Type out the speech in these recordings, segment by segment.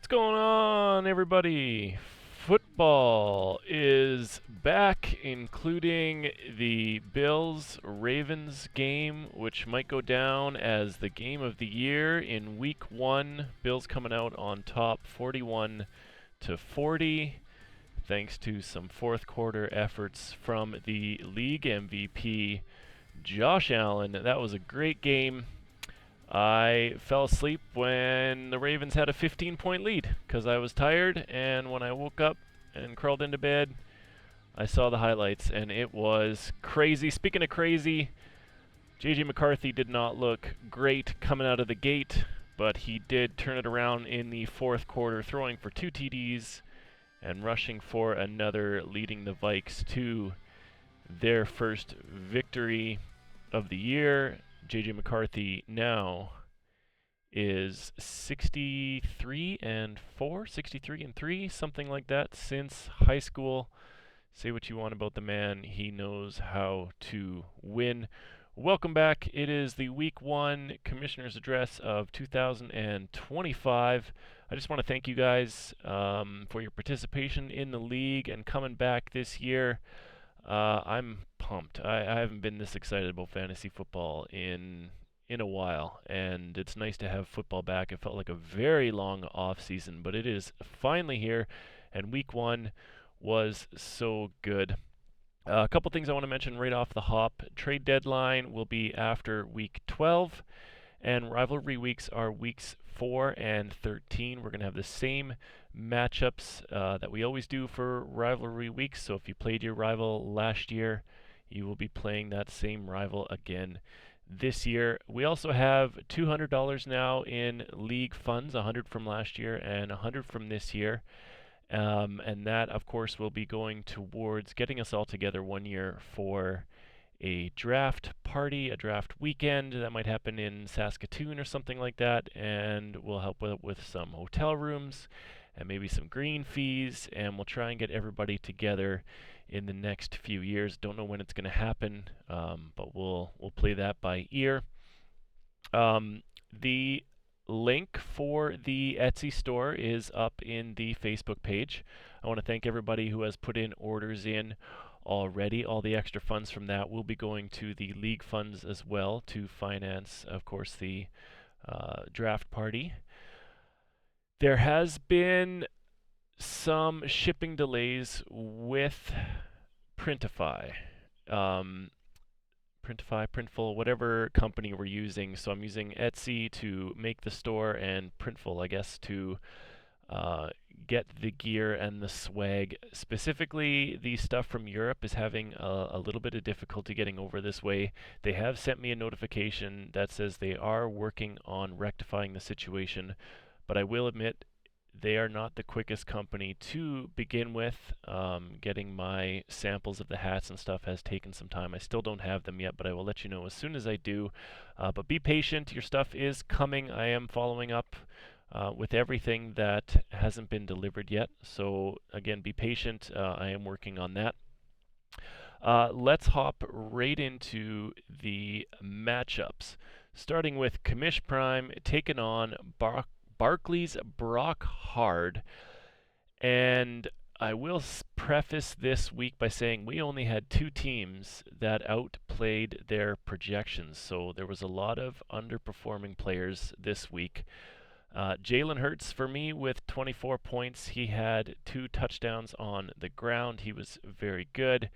What's going on, everybody? Football is back, including the Bills Ravens game, which might go down as the game of the year in week 1. Bills coming out on top 41-40, thanks to some fourth quarter efforts from the league MVP, Josh Allen. That was a great game. I fell asleep when the Ravens had a 15-point lead because I was tired, and when I woke up and crawled into bed, I saw the highlights, and it was crazy. Speaking of crazy, J.J. McCarthy did not look great coming out of the gate, but he did turn it around in the fourth quarter, throwing for 2 TDs and rushing for another, leading the Vikes to their first victory of the year. J.J. McCarthy now is 63-3, something like that, since high school. Say what you want about the man, he knows how to win. Welcome back. It is the Week 1 Commissioner's Address of 2025. I just want to thank you guys for your participation in the league and coming back this year. I'm pumped. I haven't been this excited about fantasy football in a while, and it's nice to have football back. It felt like a very long off season, but it is finally here, and week 1 was so good. A couple things I want to mention right off the hop. Trade deadline will be after week 12, and rivalry weeks are weeks 4 and 13. We're going to have the same matchups that we always do for rivalry weeks. So if you played your rival last year, you will be playing that same rival again this year. We also have $200 now in league funds, $100 from last year and $100 from this year. And that, of course, will be going towards getting us all together one year for a draft party, a draft weekend that might happen in Saskatoon or something like that, and we'll help with some hotel rooms and maybe some green fees, and we'll try and get everybody together in the next few years. Don't know when it's going to happen, but we'll play that by ear. The link for the Etsy store is up in the Facebook page. I want to thank everybody who has put in orders in already. All the extra funds from that will be going to the league funds as well to finance, of course, the draft party. There has been some shipping delays with Printify. Printify, Printful, whatever company we're using. So I'm using Etsy to make the store and Printful, I guess, to get the gear and the swag. Specifically, the stuff from Europe is having a little bit of difficulty getting over this way. They have sent me a notification that says they are working on rectifying the situation, but I will admit they are not the quickest company to begin with. Getting my samples of the hats and stuff has taken some time. I still don't have them yet, but I will let you know as soon as I do. But be patient. Your stuff is coming. I am following up with everything that hasn't been delivered yet. So again, be patient. I am working on that. Let's hop right into the matchups. Starting with Commish Prime taking on Barclays Brock Hard. And I will preface this week by saying we only had 2 teams that outplayed their projections. So there was a lot of underperforming players this week. Jalen Hurts for me with 24 points. He had 2 touchdowns on the ground. He was very good.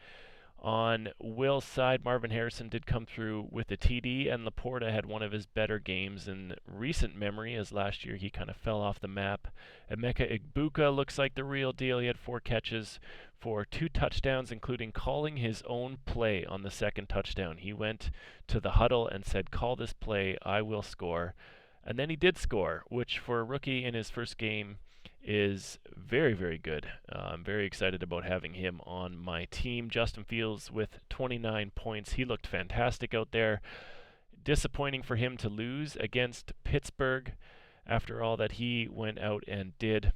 On Will's side, Marvin Harrison did come through with a TD, and Laporta had one of his better games in recent memory, as last year he kind of fell off the map. Emeka Egbuka looks like the real deal. He had 4 catches for 2 touchdowns, including calling his own play on the second touchdown. He went to the huddle and said, "Call this play, I will score." And then he did score, which for a rookie in his first game is very, very good. I'm very excited about having him on my team. Justin Fields with 29 points. He looked fantastic out there. Disappointing for him to lose against Pittsburgh after all that he went out and did.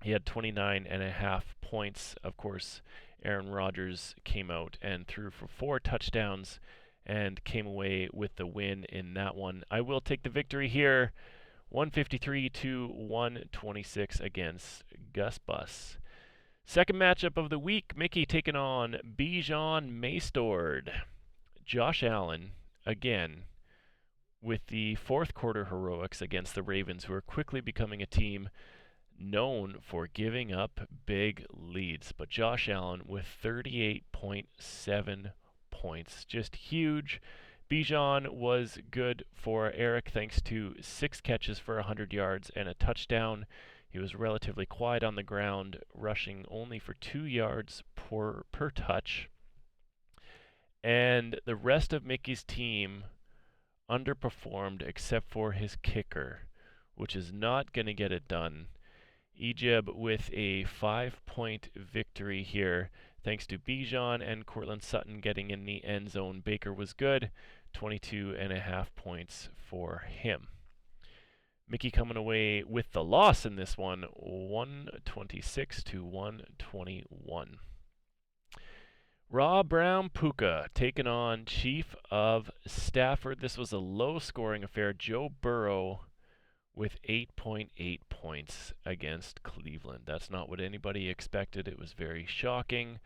He had 29.5 points. Of course, Aaron Rodgers came out and threw for 4 touchdowns and came away with the win in that one. I will take the victory here 153 to 126 against Gus Bus. Second matchup of the week, Mickey taking on Bijan Maestord. Josh Allen, again, with the fourth quarter heroics against the Ravens, who are quickly becoming a team known for giving up big leads. But Josh Allen with 38.7 points. Just huge. Bijan was good for Eric thanks to 6 catches for 100 yards and a touchdown. He was relatively quiet on the ground, rushing only for 2 yards per touch. And the rest of Mickey's team underperformed except for his kicker, which is not going to get it done. Ejeb with a 5-point victory here, thanks to Bijan and Cortland Sutton getting in the end zone. Baker was good, 22.5 points for him. Mickey coming away with the loss in this one, 126 to 121. Rob Brown Puka taking on Chief of Stafford. This was a low-scoring affair. Joe Burrow with 8.8 points against Cleveland. That's not what anybody expected. It was very shocking.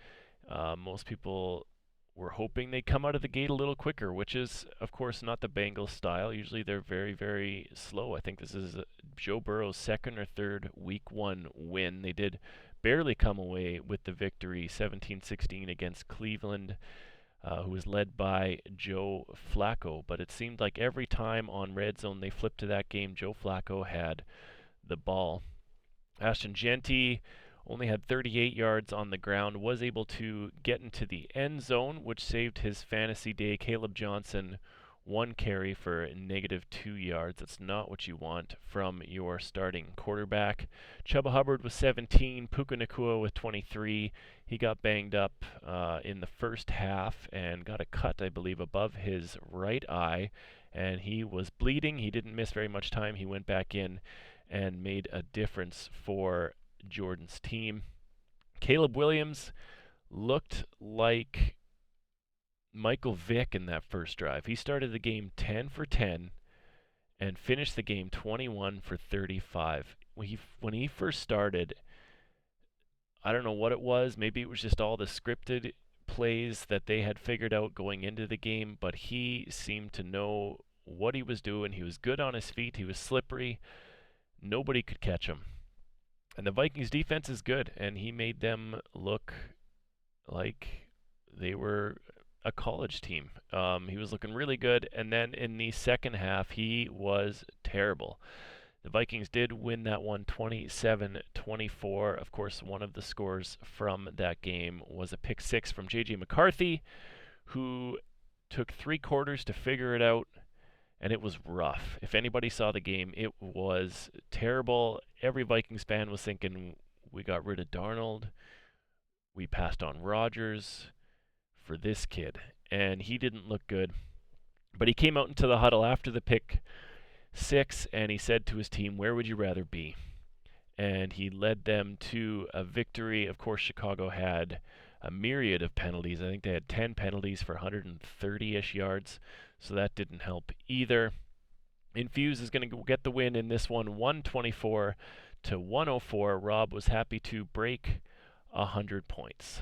Most people were hoping they'd come out of the gate a little quicker, which is, of course, not the Bengals style. Usually they're very, very slow. I think this is Joe Burrow's second or third Week 1 win. They did barely come away with the victory, 17-16 against Cleveland, who was led by Joe Flacco. But it seemed like every time on Red Zone they flipped to that game, Joe Flacco had the ball. Ashton Genty only had 38 yards on the ground, was able to get into the end zone, which saved his fantasy day. Caleb Johnson, 1 carry for -2 yards. That's not what you want from your starting quarterback. Chuba Hubbard with 17, Puka Nacua with 23. He got banged up in the first half and got a cut, I believe, above his right eye, and he was bleeding. He didn't miss very much time. He went back in and made a difference for Jordan's team. Caleb Williams looked like Michael Vick in that first drive. He started the game 10 for 10 and finished the game 21 for 35. When he first started, I don't know what it was. Maybe it was just all the scripted plays that they had figured out going into the game, but he seemed to know what he was doing. He was good on his feet. He was slippery. Nobody could catch him. And the Vikings defense is good, and he made them look like they were a college team. He was looking really good, and then in the second half, he was terrible. The Vikings did win that one 27-24. Of course, one of the scores from that game was a pick 6 from J.J. McCarthy, who took 3 quarters to figure it out, and it was rough. If anybody saw the game, it was terrible. Every Vikings fan was thinking, we got rid of Darnold, we passed on Rodgers for this kid, and he didn't look good. But he came out into the huddle after the pick 6, and he said to his team, where would you rather be? And he led them to a victory. Of course, Chicago had a myriad of penalties. I think they had 10 penalties for 130-ish yards, so that didn't help either. Infuse is going to get the win in this one, 124 to 104. Rob was happy to break 100 points.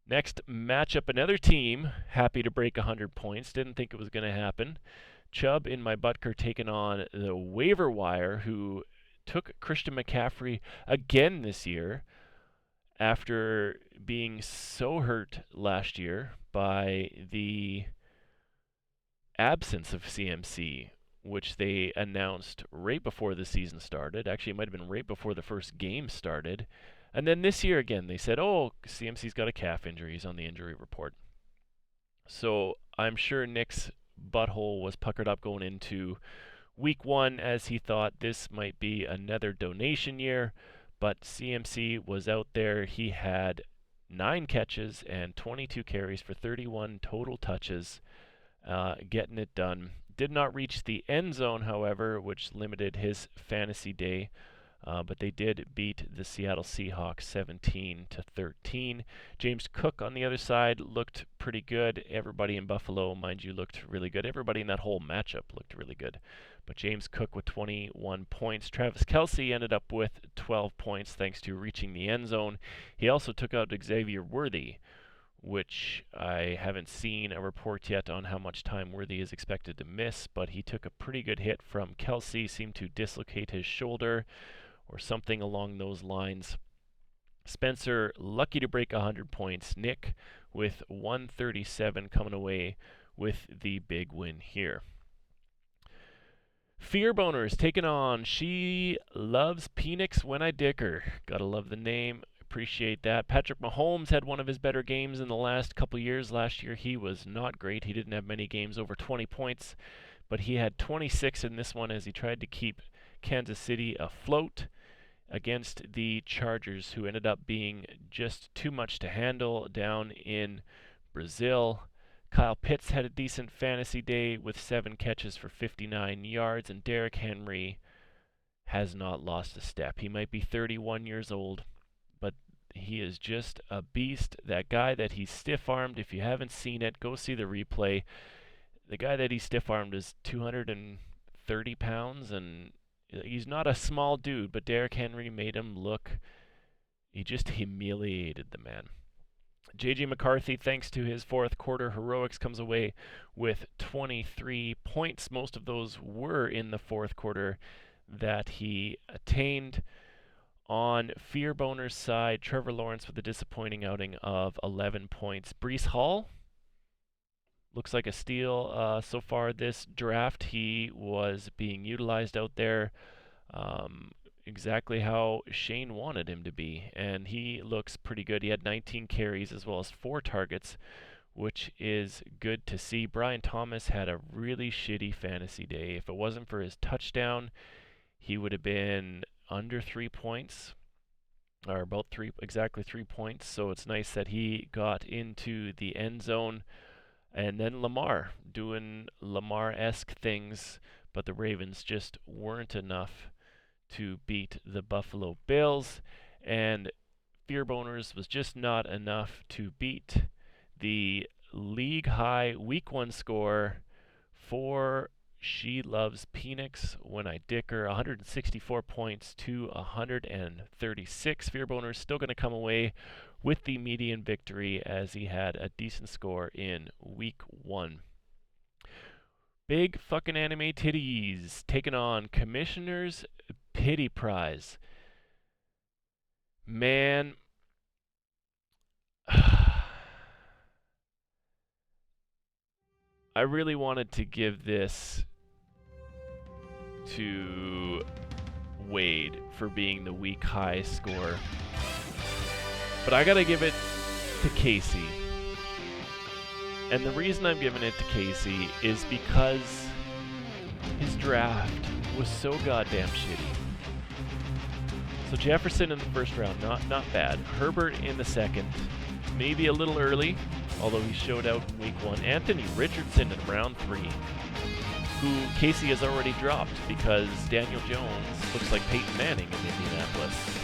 Next matchup, another team happy to break 100 points. Didn't think it was going to happen. Chubb in my Butker taking on the waiver wire, who took Christian McCaffrey again this year after being so hurt last year by the absence of CMC, which they announced right before the season started. Actually, it might have been right before the first game started. And then this year again, they said, oh, CMC's got a calf injury. He's on the injury report. So I'm sure Nick's butthole was puckered up going into Week 1 as he thought this might be another donation year. But CMC was out there. He had 9 catches and 22 carries for 31 total touches, getting it done. Did not reach the end zone, however, which limited his fantasy day. but they did beat the Seattle Seahawks 17-13. James Cook on the other side looked pretty good. Everybody in Buffalo, mind you, looked really good. Everybody in that whole matchup looked really good. But James Cook with 21 points. Travis Kelce ended up with 12 points thanks to reaching the end zone. He also took out Xavier Worthy, which I haven't seen a report yet on how much time Worthy is expected to miss, but he took a pretty good hit from Kelce, seemed to dislocate his shoulder or something along those lines. Spencer, lucky to break 100 points. Nick with 137 coming away with the big win here. Fear Boners taking on She Loves Penix When I Dick Her. Gotta love the name. Appreciate that. Patrick Mahomes had one of his better games in the last couple years. Last year he was not great. He didn't have many games over 20 points, but he had 26 in this one as he tried to keep Kansas City afloat against the Chargers, who ended up being just too much to handle down in Brazil. Kyle Pitts had a decent fantasy day with 7 catches for 59 yards, and Derrick Henry has not lost a step. He might be 31 years old, but he is just a beast. That guy that he stiff-armed, if you haven't seen it, go see the replay. The guy that he stiff-armed is 230 pounds, and he's not a small dude, but Derrick Henry made him look, he just humiliated the man. J.J. McCarthy, thanks to his fourth quarter heroics, comes away with 23 points. Most of those were in the fourth quarter that he attained. On Fear Boner's side, Trevor Lawrence with a disappointing outing of 11 points. Breece Hall looks like a steal so far this draft. He was being utilized out there exactly how Shane wanted him to be, and he looks pretty good. He had 19 carries as well as 4 targets, which is good to see. Brian Thomas had a really shitty fantasy day. If it wasn't for his touchdown, he would have been under 3 points, or about exactly 3 points. So it's nice that he got into the end zone. And then Lamar doing Lamar-esque things, but the Ravens just weren't enough to beat the Buffalo Bills, and Fear Boners was just not enough to beat the league high week 1 score for She Loves Penix When I Dick Her, 164 points to 136. Fear Boners still going to come away with the median victory as he had a decent score in week 1. Big fucking anime titties taking on Commissioner's Pity Prize. Man, I really wanted to give this to Wade for being the week high score, but I gotta give it to Casey. And the reason I'm giving it to Casey is because his draft was so goddamn shitty. So Jefferson in the first round, not bad. Herbert in the second, maybe a little early, although he showed out in week 1. Anthony Richardson in round 3, who Casey has already dropped because Daniel Jones looks like Peyton Manning in Indianapolis.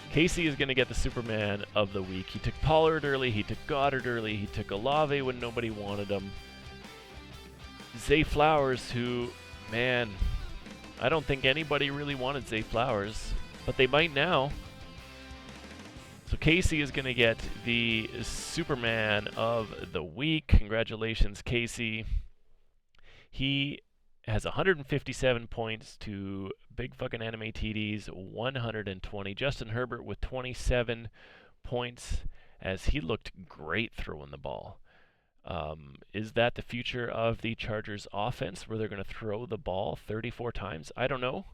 Casey is going to get the Superman of the week. He took Pollard early, he took Goddard early, he took Olave when nobody wanted him. Zay Flowers, who, man, I don't think anybody really wanted Zay Flowers, but they might now. So Casey is going to get the Superman of the week. Congratulations, Casey. He has 157 points to big fucking anime TDs, 120. Justin Herbert with 27 points as he looked great throwing the ball. Is that the future of the Chargers offense where they're going to throw the ball 34 times? I don't know.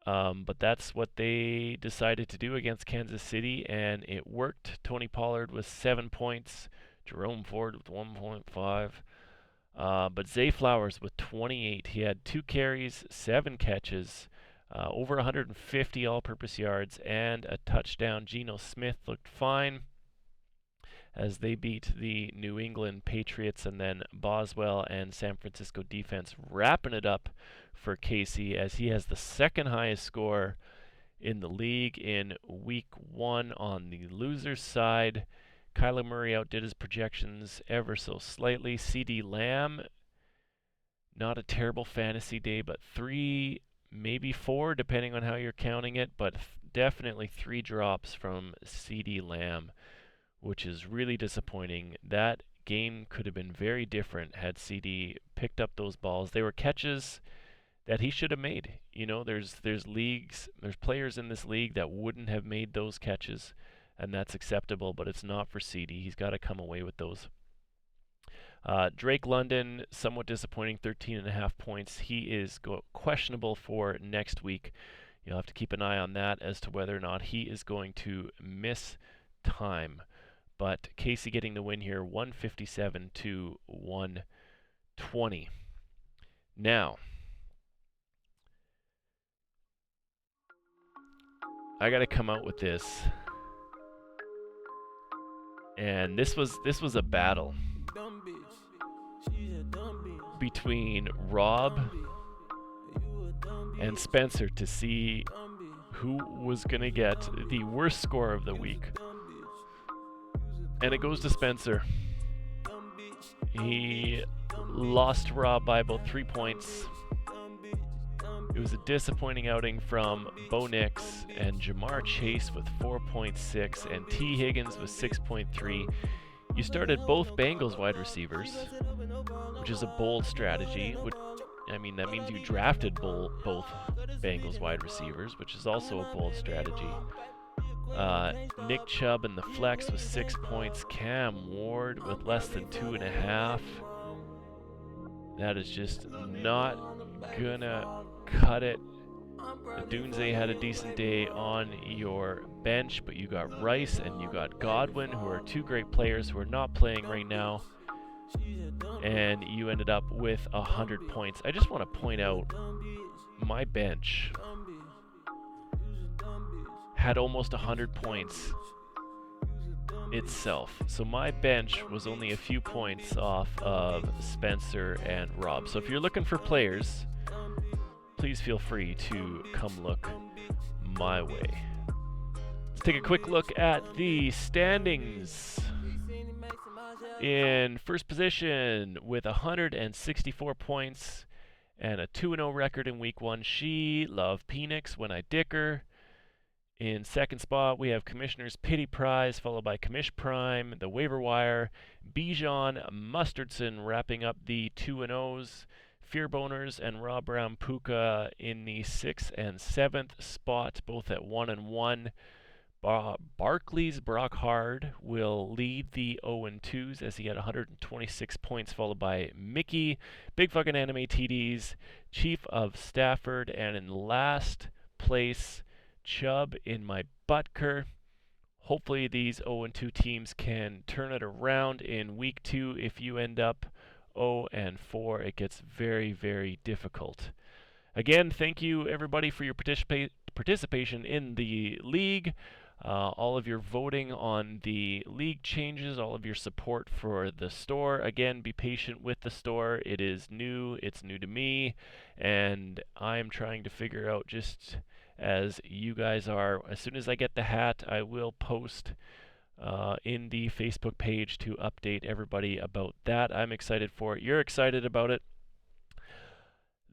But that's what they decided to do against Kansas City, and it worked. Tony Pollard with 7 points. Jerome Ford with 1.5. But Zay Flowers with 28. He had 2 carries, 7 catches, over 150 all-purpose yards, and a touchdown. Geno Smith looked fine as they beat the New England Patriots, and then Boswell and San Francisco defense wrapping it up for Casey as he has the second highest score in the league in week 1 on the loser's side. Kyler Murray outdid his projections ever so slightly. CeeDee Lamb, not a terrible fantasy day, but 3, maybe 4, depending on how you're counting it, but definitely 3 drops from CeeDee Lamb, which is really disappointing. That game could have been very different had CD picked up those balls. They were catches that he should have made. You know, there's players in this league that wouldn't have made those catches, and that's acceptable, but it's not for CD. He's got to come away with those. Drake London, somewhat disappointing, 13.5 points. He is questionable for next week. You'll have to keep an eye on that as to whether or not he is going to miss time. But Casey getting the win here, 157 to 120. Now, I got to come out with this. And this was a battle between Rob and Spencer to see who was going to get the worst score of the week. And it goes to Spencer. He lost Rob by about 3 points. It was a disappointing outing from Bo Nix and Jamar Chase with 4.6 and T. Higgins with 6.3. You started both Bengals wide receivers, which is a bold strategy. That means you drafted both Bengals wide receivers, which is also a bold strategy. Nick Chubb in the flex with 6 points. Cam Ward with less than 2.5. That is just not gonna cut it. Dunze had a decent day on your bench, but you got Rice and you got Godwin, who are 2 great players who are not playing right now. And you ended up with 100 points. I just want to point out my bench had almost 100 points itself. So my bench was only a few points off of Spencer and Rob. So if you're looking for players, please feel free to come look my way. Let's take a quick look at the standings. In first position with 164 points and a 2-0 record in week 1, She Love Penix When I Dicker. In second spot, we have Commissioner's Pity Prize, followed by Commish Prime, the Waiver Wire, Bijan Mustardson wrapping up the 2-0s, Fear Boners and Rob Brown Puka in the 6th and 7th spot, both at 1-1. Barclays Brock Hard will lead the 0-2s as he had 126 points, followed by Mickey, Big Fucking Anime TDs, Chief of Stafford, and in last place, Chubb in my Butker. Hopefully these 0-2 teams can turn it around in week 2. If you end up 0-4, it gets very, very difficult. Again, thank you everybody for your participation in the league. All of your voting on the league changes, all of your support for the store. Again, be patient with the store. It is new. It's new to me, and I'm trying to figure out, just as you guys are. As soon as I get the hat, I will post in the Facebook page to update everybody about that. I'm excited for it. You're excited about it.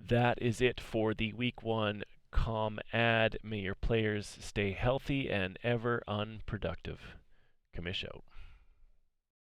That is it for the week 1 Commadd. May your players stay healthy and ever unproductive. Commish out.